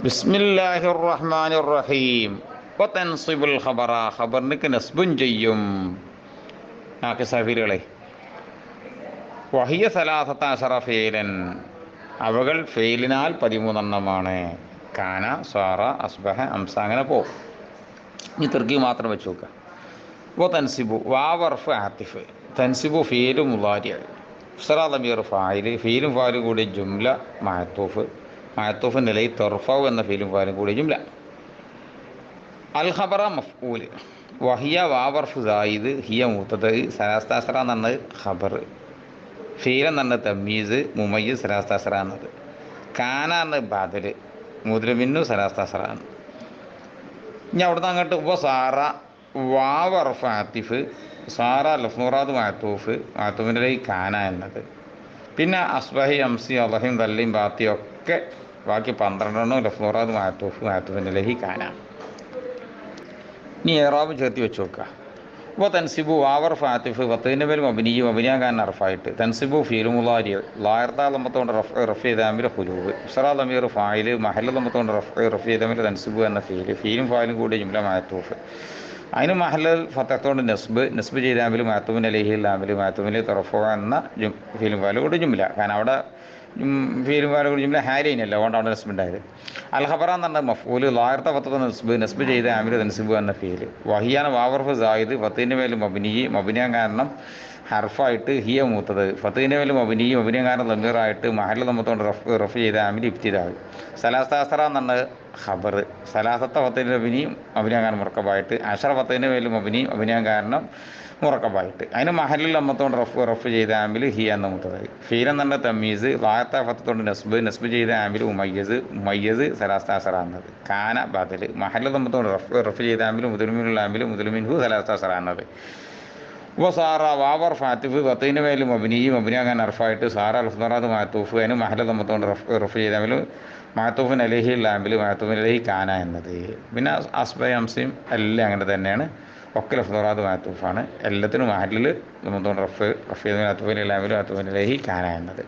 ബിസ്മില്ലാഹിർ റഹ്മാനിർ റഹീം. വതൻസിബുൽ ഖബറ, ഖബറിനക്ക് നസ്ബുൻ ചെയ്യും. സഫീലുകളെ, വഹിയ സലാസത്ത അശറ ഫെയിലൻ, അവകൾ ഫെയിലിനാൽ 13 കാന, സ്വാറ, അസ്ബഹ, അംസ, അങ്ങനെ പോകും. ഇനി തിർക്കി മാത്രം വെച്ച് നോക്കുക. തൻസിബു വാവർഫ് ആത്തിഫ്, തൻസിബു ഫീലു മുളാരി, ഇഫ്സറാദമീർ ഫായില്, ഫീലും ഫാലും കൂടി ജുംല മഅത്തൂഫ്, മഅത്തൂഫ് നിലയിൽ തൊർഫവ് എന്ന ഫീലും ഫാലും കൂടി ജുംല. അൽ ഖബറ മഫ്ഊല്, വഹിയ വാവർഫ് സായിദ്, ഹിയ മുബ്തദ, സലാസ്താസറ എന്നത് ഖബർ, ഫീൽ എന്നത് തമീസ്, മുമയ്യിസ് സലാസ്താസറ എന്നത്, കാന എന്നത് ബദൽ, മുദ്രമിന്നു സലാസ്താസറ. ഇനി അവിടുന്ന് അങ്ങോട്ട് സാറ വാവർഫ് ആത്തിഫ്, സാറ ലഫ്മുറാദ് മഅത്തൂഫ്, മഅത്തൂഫിൻ്റെ കാന എന്നത്. പിന്നെ അസ്ബഹി, അംസി, അലഹിം, ദല്ലിം, ബാത്തി ഒക്കെ ബാക്കി 12 ലഫ്മുറാദ് മഅത്തൂഫ്, മഅത്തൂഫിൻ്റെ ലഹി കാന. ഇനി ഏറാബ് ചേർത്തി വെച്ച് നോക്കുക. അപ്പോൾ തൻസിബു വാവർഫ് ആത്തിഫ്, വത്തതിൻ്റെ പേര് മബിനിയും മബിനിയാകാൻ അർഫായിട്ട്, തൻസിബു ഫീലു മുളാരി, ലായർത്താ ലമ്മത്തോണ്ട് റഫ് ചെയ്താമിൽ ഹുലൂബ്, ഇഫ്സറാ ലമീർ ഫായില്, മഹല്ല ലമ്മത്തോണ്ട് റഫ് ചെയ്താമിൽ തൻസിബു എന്ന ഫീലും ഫായിലും കൂടി ജുംല മഅത്തൂഫ്. അതിന് മഹല്ലൽ ഫത്തത്തോണ്ട് നസ്ബ് ചെയ്താമിൽ മഅത്തൂഫിൻ അലൈഹി ലാമിൽ, മഅത്തൂഫിലെ തറഫോ എന്ന ഫീലും ഫാലും കൂടി ജുംല. കാരണം അവിടെ ഫീലും ഫാലും കൂടി ജുംല ഹാരിനല്ല, അതുകൊണ്ട് അവിടെ നസ്ബ് ഉണ്ടായത്. അൽ ഖബറ എന്ന് പറഞ്ഞാൽ മഫ്ഊല്, ലായർത്ത ഫത്തത്ത് നസ്ബ് ചെയ്ത ആമിൽ തൻസിബു എന്ന ഫീല്. വഹിയാണ് വാവർഫ് സായിദ്, ഫത്തിൻ്റെ മേൽ മബിനി, മബിനിയാൻ കാരണം ഹർഫായിട്ട്, ഹിയ മൂത്തത്, ഫത്തിൻ്റെ മേൽ മബിനി, മബിനിയാൻ കാരണം ലമീറായിട്ട്, മഹല്ല നമ്മത്തോണ്ട് റഫ് ചെയ്ത ആമിൽ ഇബ്തിദാവ്. സലാസ്താസറ എന്നാണ് ഖബർ, സലാസത്ത ഫത്തിൻ്റെ മബിനി, മബിനിയാൻ കാരണം മുറക്കബായിട്ട്, അഷറ ഫത്തിൻ്റെ മേൽ മബിനി, മബിനിയാൻ കാരണം മുറക്കബായിട്ട്, അതിന് മഹല്ലിൽ അമ്മത്തോണ്ട് റഫ് ചെയ്ത ആമിൽ ഹിയ എന്ന മുത്തത്. ഫീൽ എന്ന തമീസ്, ലായത്ത ഫത്തോണ്ട് നസ്ബ് ചെയ്ത ആമിൽ ഉമയ്യസ് സലാസ്താസറ എന്നത്. കാന ബദൽ, മഹല്ലിൽ അമ്മത്തോണ്ട് റഫ് ചെയ്ത ആമിൽ മുദ്ലിമിനുള്ള ആമിൽ മുദ്ലിമിൻഹു സലാസ്താസറ എന്നത്. സാറ വാവർഫ് ആത്തിഫ്, ഫത്തിൻ്റെ മേൽ മബിനി, മബിനിയാകാൻ അർഫായിട്ട്, സാറ അൽഫ്ദറാദ് മഅത്തൂഫ്, അതിന് മഹല്ലിൽ അമ്മത്തോണ്ട് റഫ് ചെയ്ത ആമിൽ മഅത്തൂഫിൻ അലൈഹി ലാമിൽ, മഅത്തൂഫിൻ അലൈഹി കാന എന്നത്. പിന്നെ അസ്ബ, അംസയും എല്ലാം അങ്ങനെ തന്നെയാണ്. ഒക്കെ ലഫ്ദറാദ് മഅത്തൂഫാണ്. എല്ലാത്തിനും മഹല്ലിൽ നമ്മത്തോണ്ട് റഫ് ചെയ്ത മഅത്തൂഫിൻ ലാമിൽ, മഅത്തൂഫിൻ അലൈഹി കാന എന്നത്.